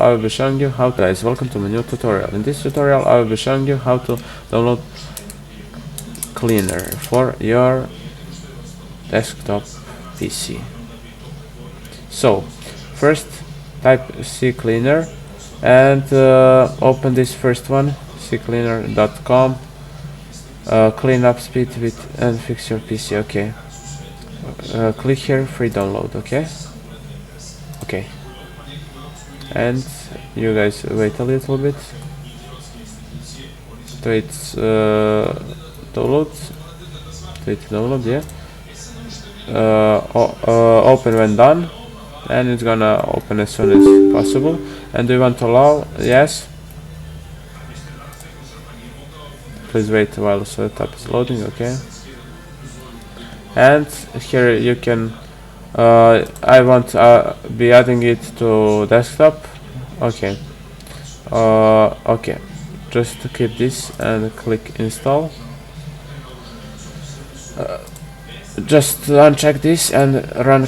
I will be showing you how to, guys, welcome to my new tutorial. In this tutorial I will be showing you how to download Cleaner for your desktop PC. So first type CCLeaner and open this first one, CCLeaner.com. Clean up speed with and fix your PC. Okay, click here, free download. Okay, and you guys wait a little bit to its download. Yeah. Open when done, and it's gonna open as soon as possible. And do you want to allow? Yes. Please wait while the setup is loading. Okay. And here you can I want to be adding it to desktop. Okay. Okay, just to keep this and click install. Just uncheck this and run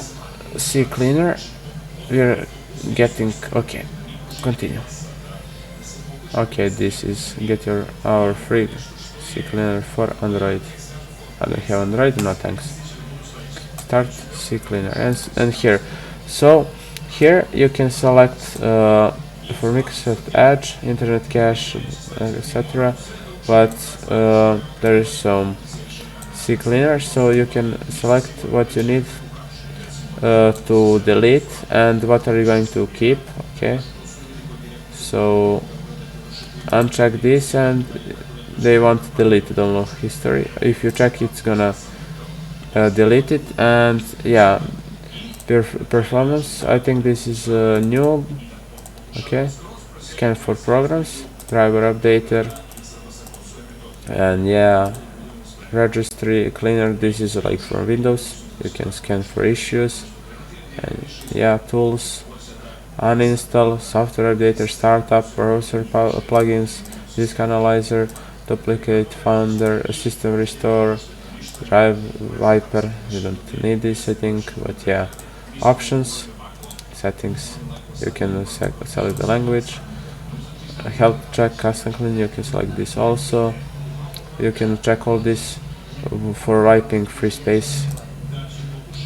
CCLeaner. We're getting okay. Continue. Okay, this is our free CCLeaner for Android. I don't have Android, no thanks. Start CCLeaner and here. So here you can select for Microsoft Edge, Internet Cache, etc. But there is some CCLeaner, so you can select what you need to delete and what are you going to keep. Okay, so uncheck this and they want to delete download history. If you check, it's gonna delete it. And yeah, performance, I think this is new. Okay, scan for programs, driver updater, and yeah, registry cleaner. This is like for Windows. You can scan for issues. And yeah, tools, uninstall, software updater, startup, browser plugins, disk analyzer, duplicate, founder, system restore, drive wiper. You don't need this, I think, but yeah, options, settings. You can select the language, health check, custom clean. You can select this also. You can check all this for wiping free space.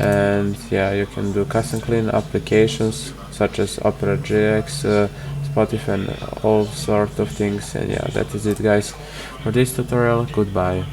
And yeah, you can do custom clean applications such as Opera GX, Spotify, and all sort of things. And yeah, that is it, guys, for this tutorial. Goodbye.